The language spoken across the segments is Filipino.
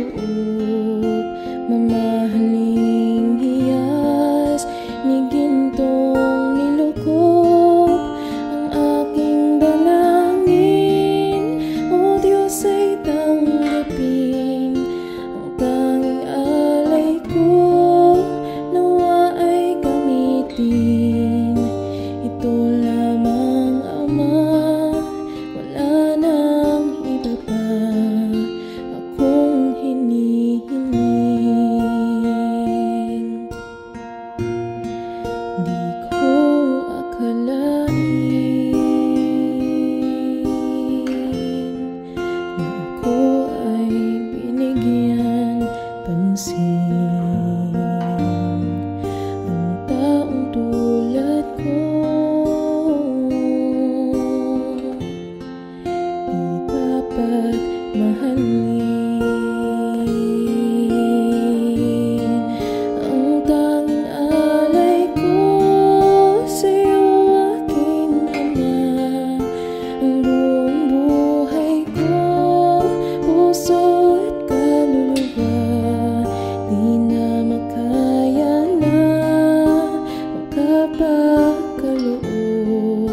kaloob, mamahaling hiyas ni gintong nilukop ang aking dalangin. O Diyos ay tanggapin ang tanging alay ko, nawa ay gamitin. Ito lamang, Ama, wala nang iba pa akong hinihiling. Di ko akalain na ako ay binigyan pansin. Ang taong tulad ko dapat mahalin. Ang tanging alay ko sa'yo, aking Ama, ang buong buhay ko, puso at kaluluwa, di na makaya na magkapagkaloob,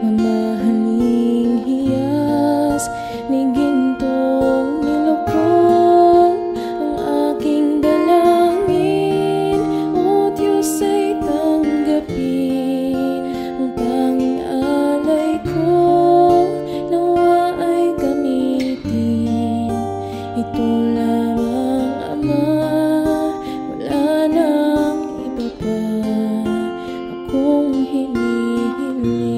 mamahaling hiyas ni gintong nilukop ang aking dalangin. O Diyos ay tanggapin ang tanging alay ko, nawa ay gamitin. Ito lamang, Ama, wala nang iba pa akong hinihiling.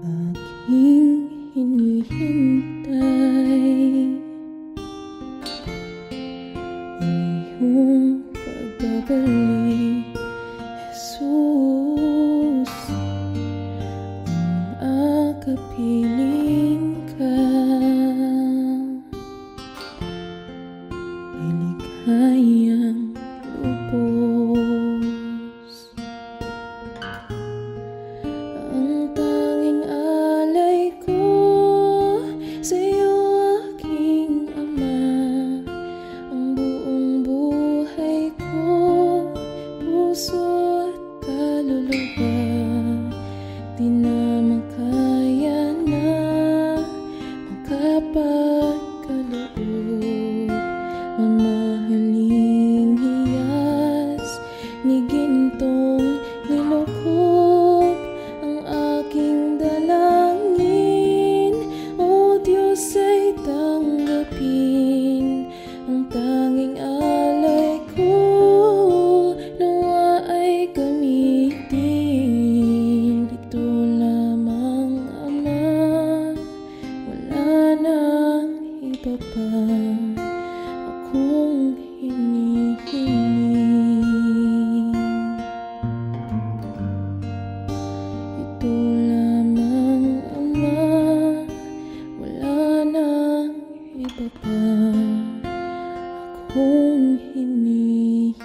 Aking hinihintay ang iyong pagbabalik, Jesus. Kung akapiling ka, ay lighayang lubos. Ang tanging alay ko sa'yo, aking Ama, ang buong buhay ko, puso at kaluluwa, di na makaya na magkapagkaloob, mamahaling hiyas ni gintong nilukop ang aking dalangin. O Diyos ay tanggapin ang tanging alay ko, nawa ay gamitin. Ito lamang, Ama, wala nang iba pa akong hinihiling. Ito lamang, Ama, wala nang iba pa akong hinihiling.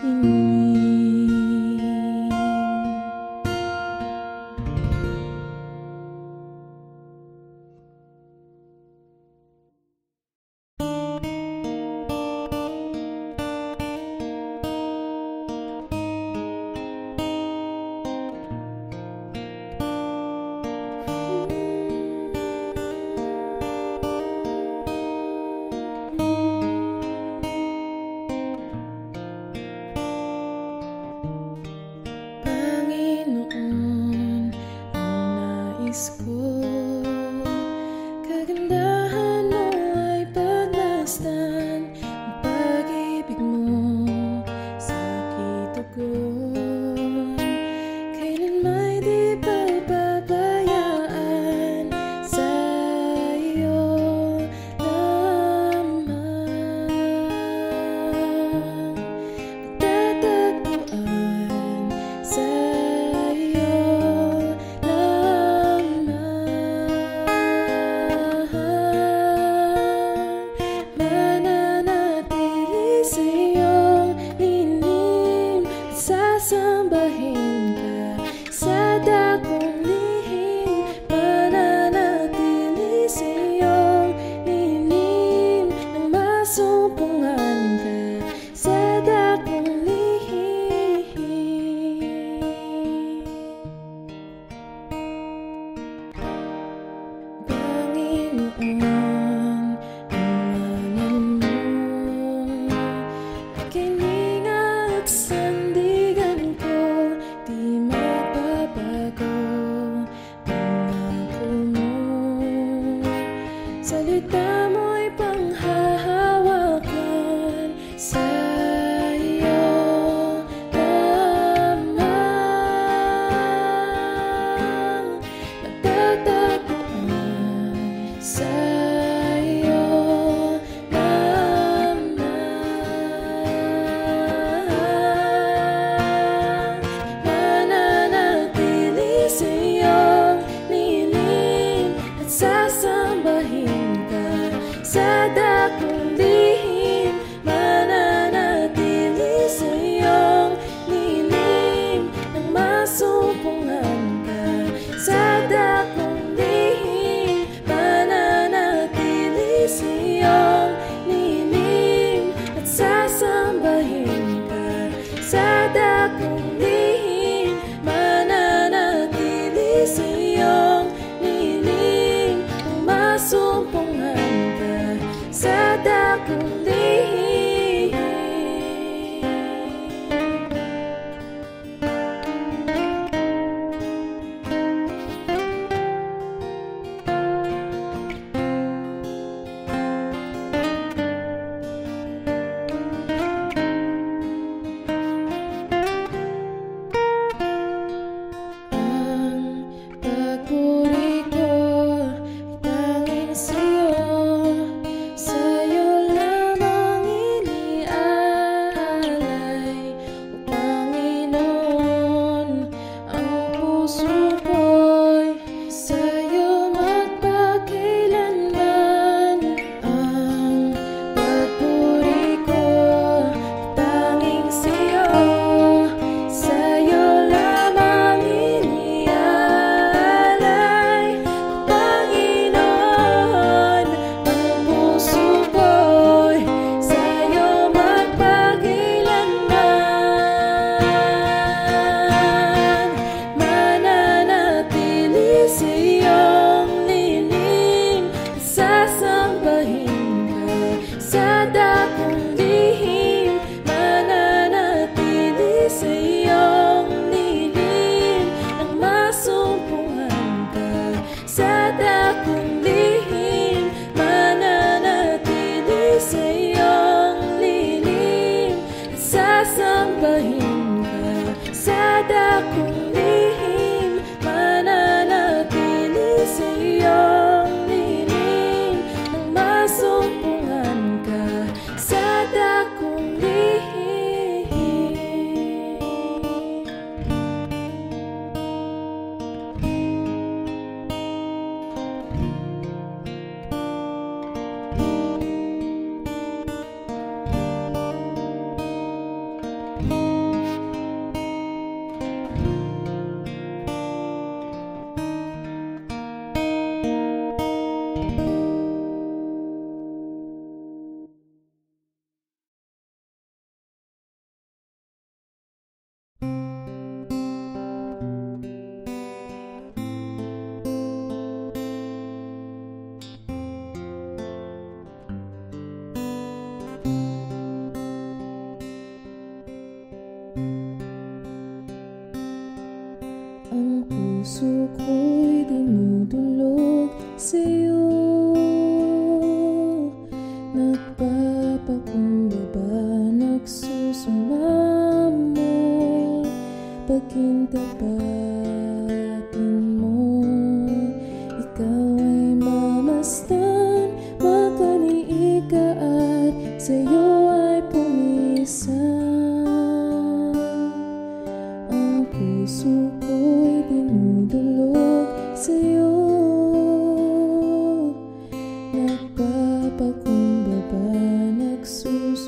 kong lihim. Sasambahin ka sa dakong lihim, mananatili sa iyong lihim, nang masumpungan ka sa dakong lihim. Ang puso ko'y dinudulog sa'yo, nagpapakumbaba, nagsusumamo, pagkintapatin mo. Ikaw ay mamasdan, mapaniig ka at sa'yo ay pumisan. Ang puso ko'y dinudulog sa'yo, nagpapakumbaba, nagsusumamo,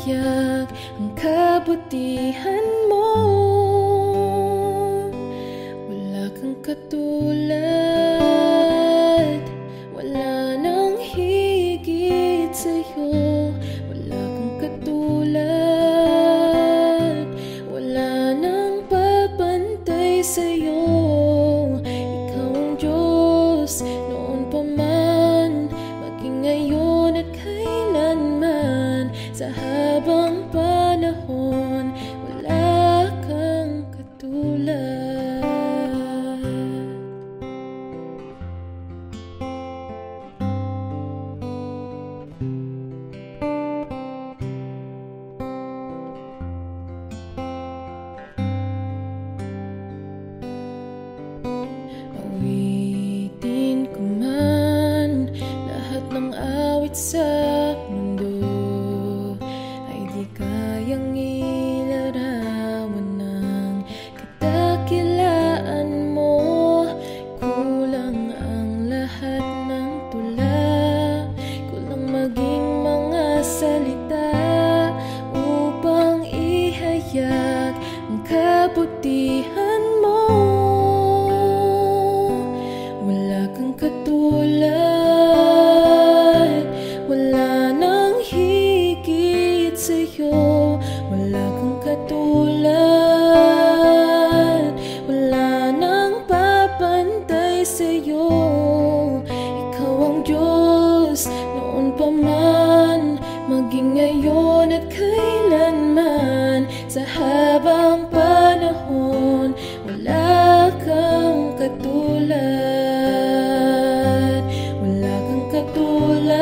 ihayag ang kabutihan mo. Wala kang katulad, wala nang higit sa'yo. Wala kang katulad, wala nang papantay sa'yo. Ikaw ang Diyos noon pa man, maging ngayon at kailanman. Sa habang panahon, wala kang katulad. Awitin ko man lahat ng awit sa mundo, ay di kayang ilarawan ng kadakilaan mo. Kulang ang lahat ng tula, kulang maging mga salita upang ihayag ang kabutihan mo. Wala kang katulad, wala nang higit sa'yo. Wala kang katulad, wala nang papantay sa'yo. Ikaw ang Diyos noon pa man, maging ngayon at kailanman. Sa habang panahon, wala kang katulad. Wala kang katulad,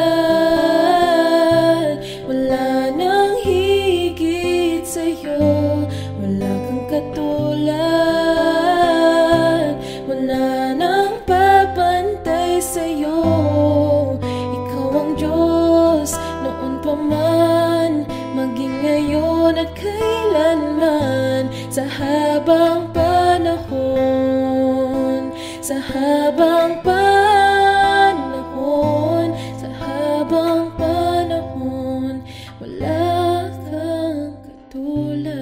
wala nang higit sa'yo. Wala kang katulad, wala nang papantay sa'yo. Ikaw ang Diyos noon pa man, maging ngayon at kailanman. Sa habang panahon, sa habang panahon, sa habang panahon, wala kang katulad.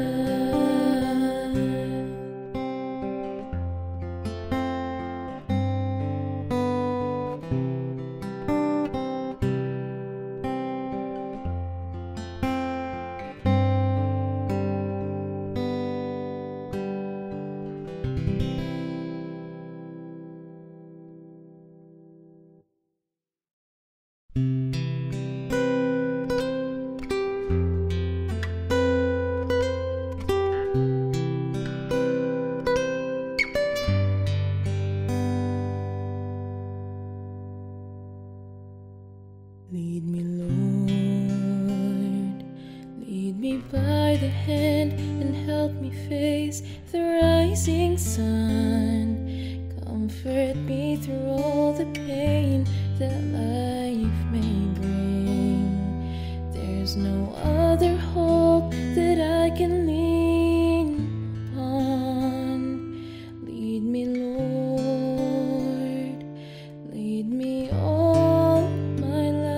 Lead me, Lord, lead me by the hand and help me face the rising sun. Comfort me through all the pain that life may bring. There's no other hope that I can lean upon. Lead me, Lord, lead me all my life.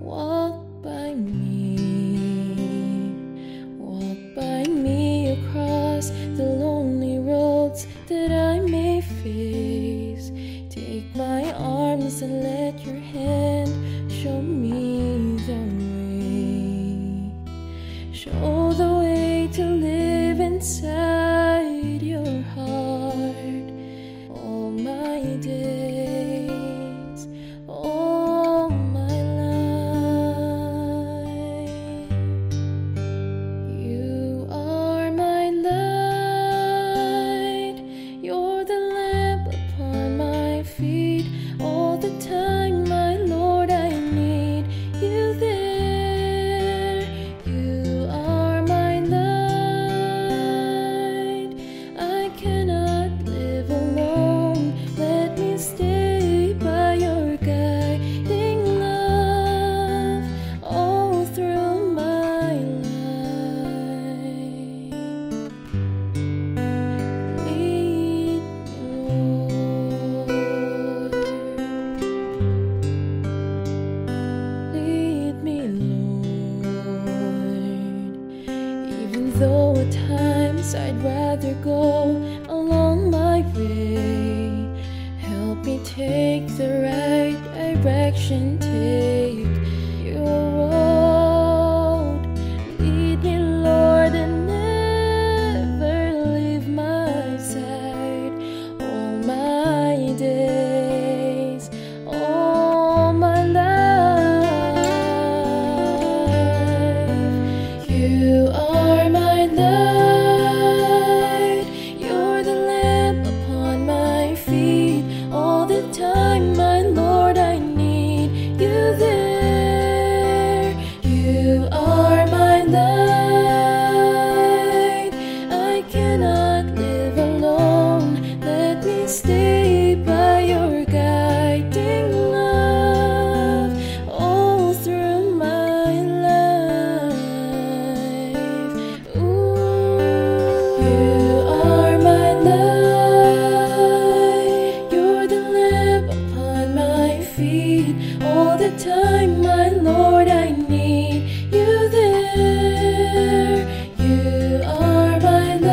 Walk by me across the lonely roads that I may face. Take my arms and let your hand show me the way. Show the way to live inside your heart all my days, all my life. You are my light, you're the lamp upon my feet all the time. help me take the right direction, take your road. Lead me, Lord, and never leave my side. All my days, all my life, you are my light. You're the lamp upon my feet. All the time, my Lord, I need you there. You are my light. I cannot live alone. Let me stay by your guiding love all through my life. Ooh, you are my light. You're the lamp upon my feet. All the time, my Lord, I need you there. You are my light.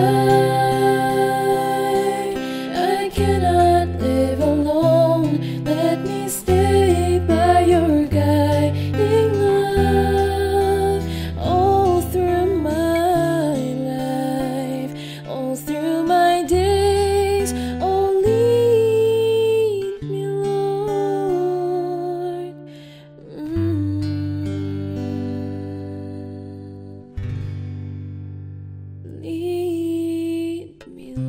I cannot live alone. Let me stay by your guiding love all through my life, all through my days. Oh, lead me, Lord. Lead me, Lord.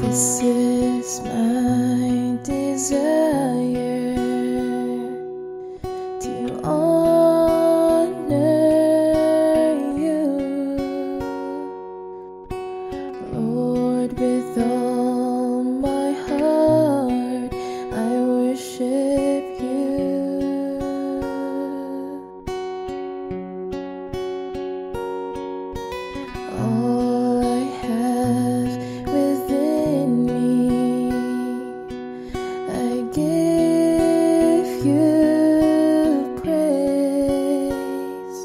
This is my desire, to honor you, Lord, with all my heart. I worship you. All I have within me, I give you praise.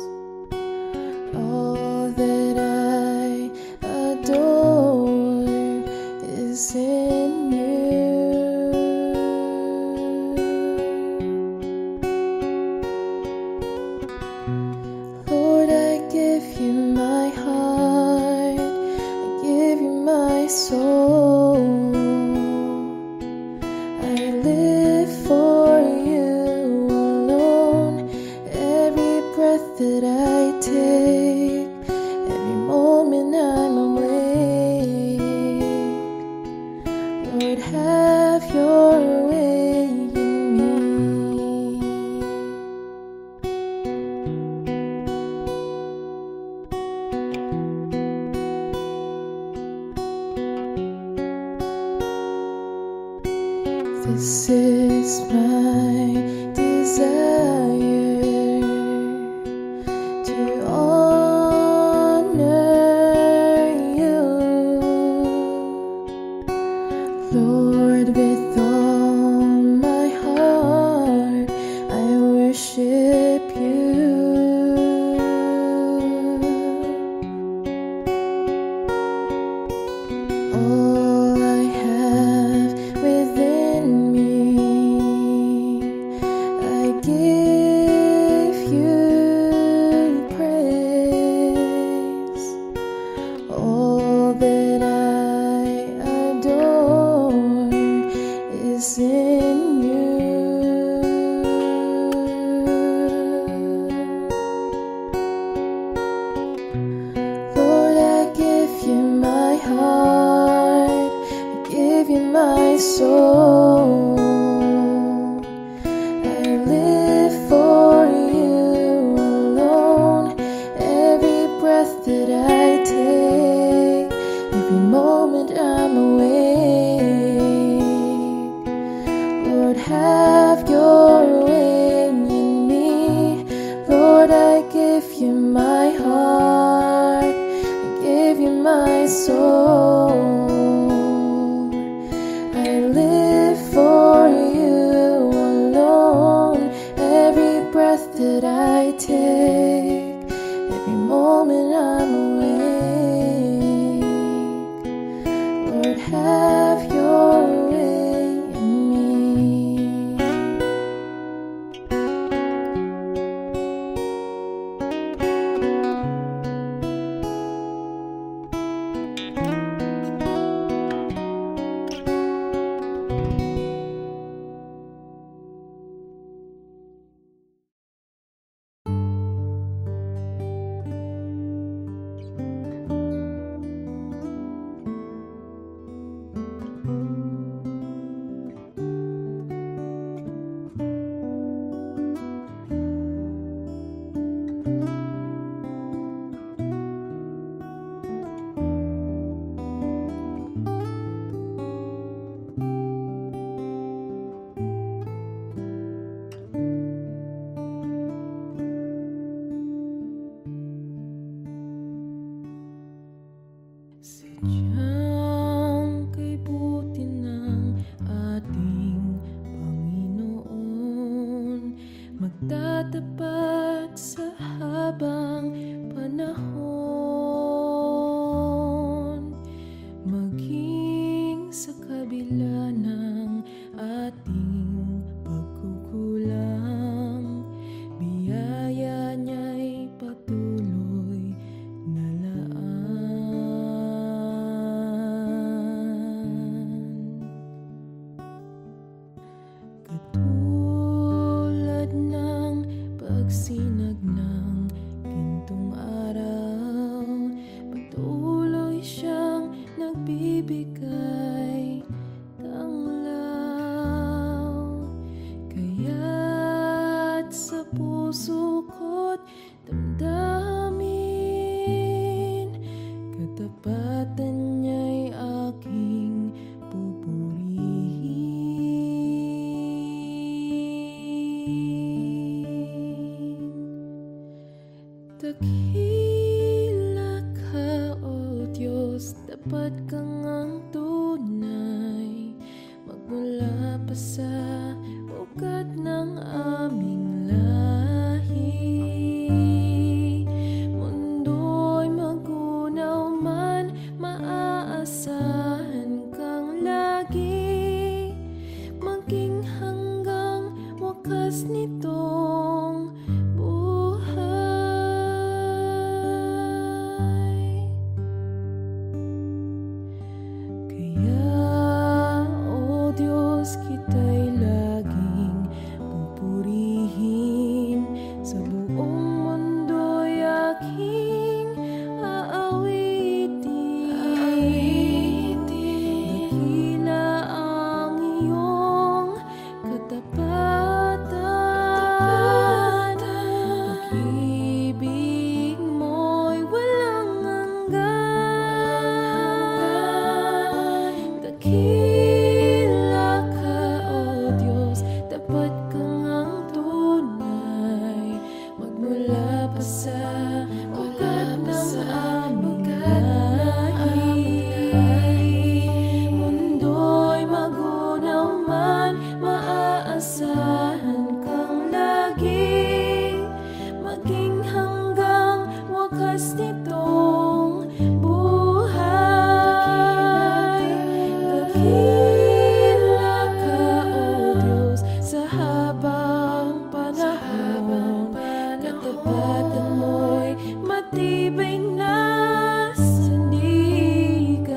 All that I adore is in you. Lord, I give you my heart, I give you my soul. I live for you alone. Every breath that I take, every moment I'm awake, Lord, have your way in me. This is my desire, to honor you, Lord, with all my heart. I worship you. All I have within me, I give you praise. All that I adore my soul. I live for you alone. Every breath that I take, every moment I'm awake. Lord, have your way in me. Lord, I give you my heart, I give you my soul. I live for you alone. Every breath that I take, every moment I'm awake. Lord, have your way in me. Sadyang kay buti ng ating Panginoon, magtatapat sa habang panahon, maging sa kabila ng ating pagkukulang, biyaya niya'y patuloy na laan. Katulad ng pagsinag ng gintong araw, patuloy siyang nagbibigay tanglaw. Kaya't sa puso ko't damdamin, katapatan niya'y aking pupurihin. Dakila ka, O Diyos, dapat kang ang tunay, magmula pa sa ugat ng aming lahi. Mundo'y magunaw man, maaasahan kang lagi, maging hanggang wakas nitong buhay. Kaya, O Diyos, kita'y laging pupurihin, sa buong mundo'y aking aawitin. Dakila ang iyong katapatan, pag-ibig mo'y walang hanggan. Dakila ka, O Diyos, dapat kang ang tunay, magmula pa sa ugat ng aming lahi. Mundo'y magunaw man, maaasahan kang lagi, maging hanggang wakas nitong buhay. Dakila ka, O Diyos, sa habang panahon, katapatan mo'y matibay na sandigan.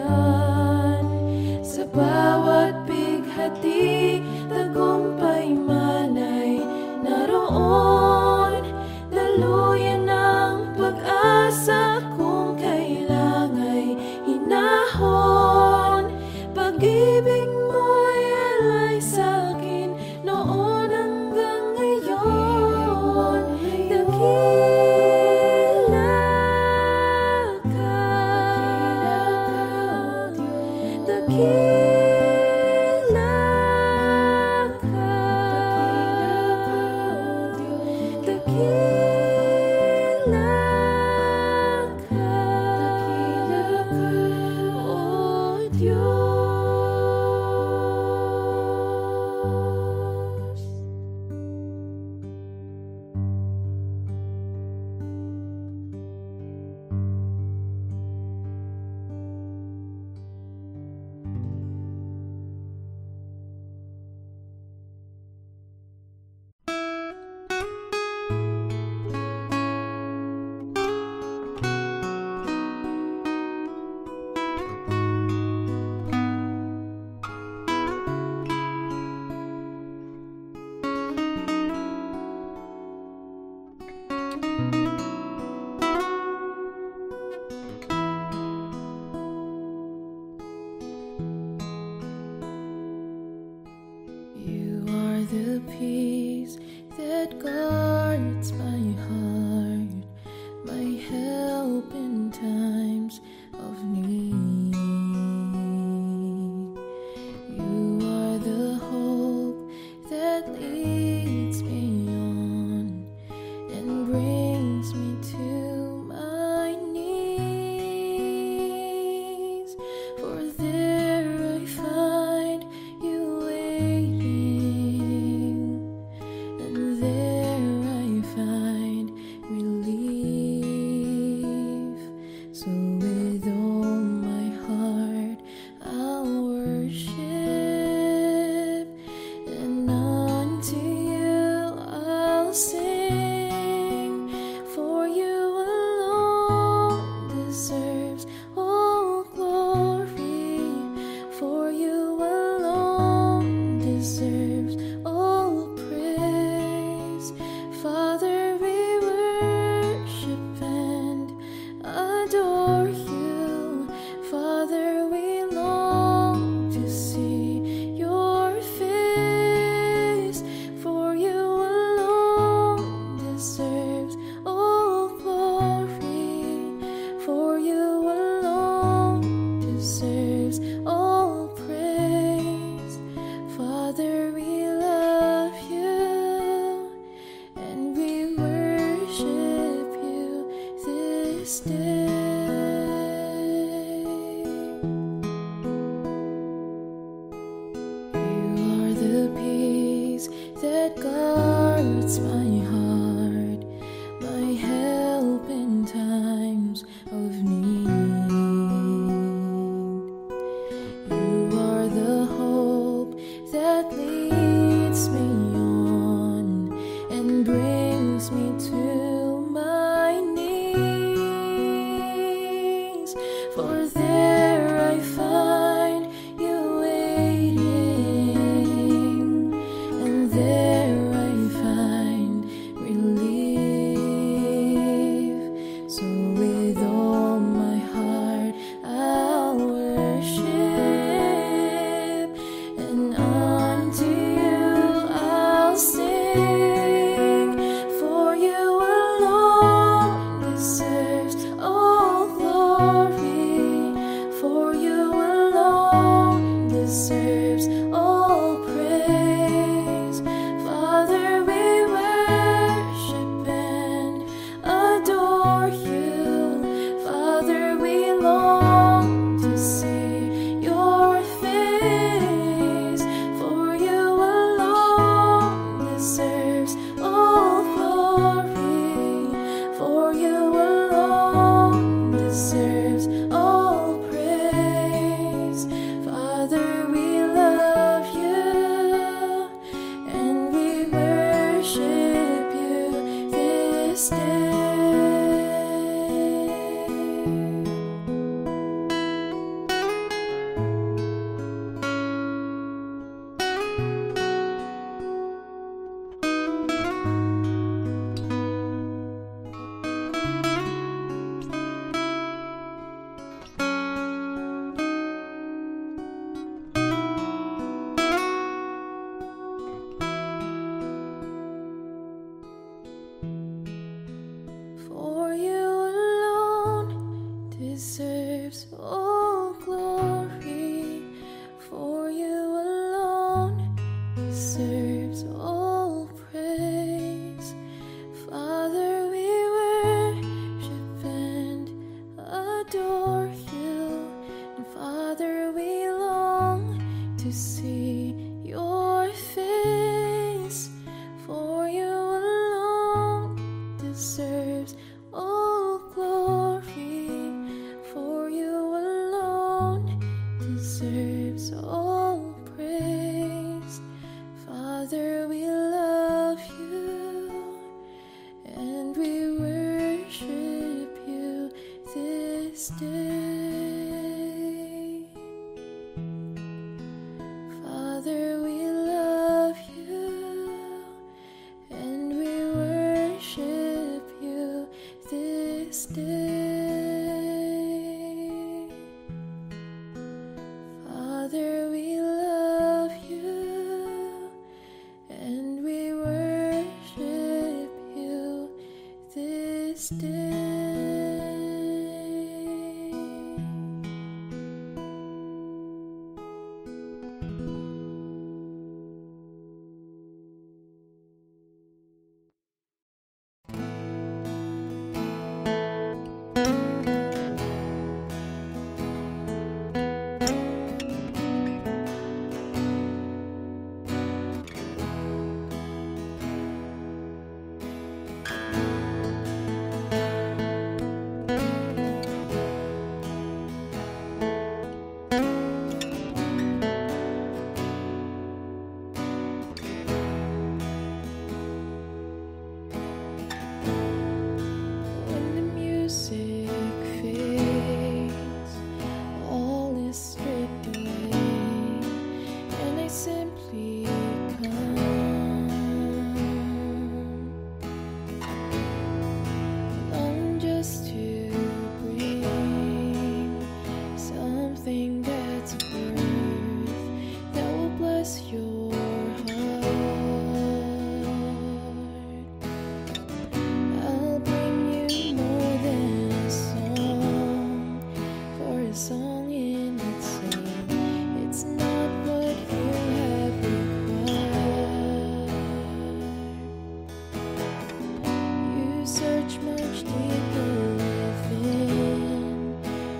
Sa bawat bighati, tagumpay man ay naroon, daluyan ng pag-asa kung kailang ay hinahon. Pag-ibig mo comforts my heart, my help in times of need. You are the hope that leads me on and brings me to my knees. For there I find you waiting, and there I find relief. So with all my heart I'll worship, and unto you I'll sing. For you alone deserves all glory, for you alone deserves all praise. Father, we worship and adore you. Father, we long to see your face, for you alone deserves all glory, for you alone deserves all praise. Father, we love you and we worship you this day. For you alone deserves all glory, for you alone deserves all praise. Father, we worship and adore you, and Father, we long to see your face, for you alone deserves all glory, for you alone deserves all praise. Father, we love you and we worship you this day. Father, we love you and we worship you this day. Father, we love you and we worship you this day. When the music fades, all is stripped away, and I simply come, long just to bring something that's worth, that will bless your heart. I'll bring you more than a song, for a song in itself, it's not what you have required. You search much deeper within,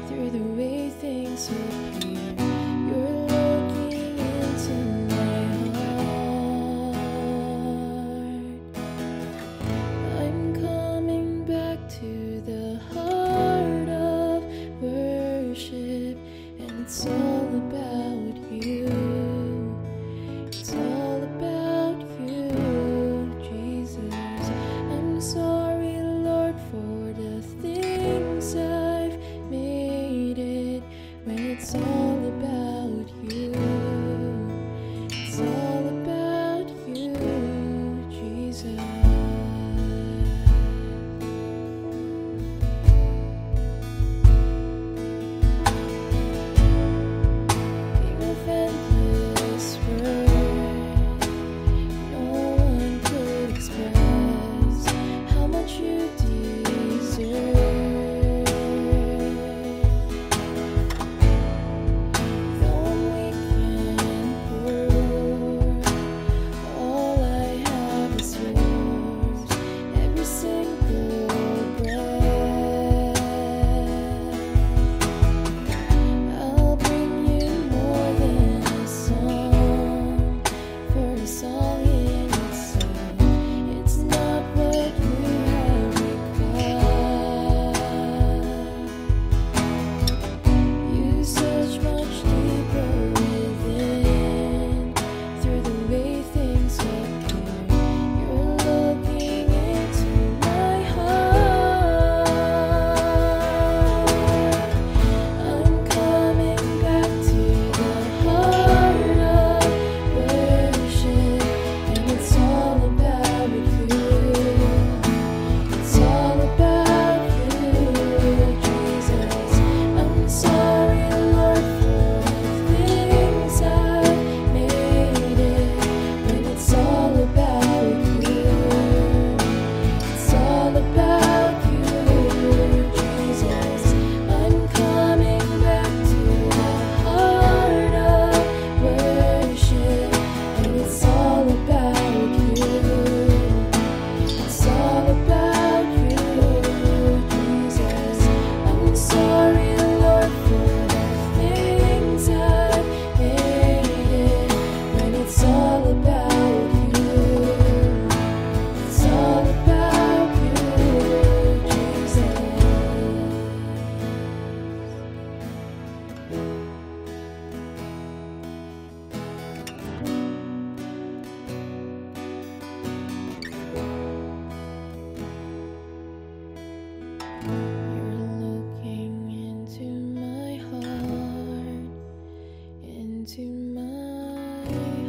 through the way things appear. You're looking into my time.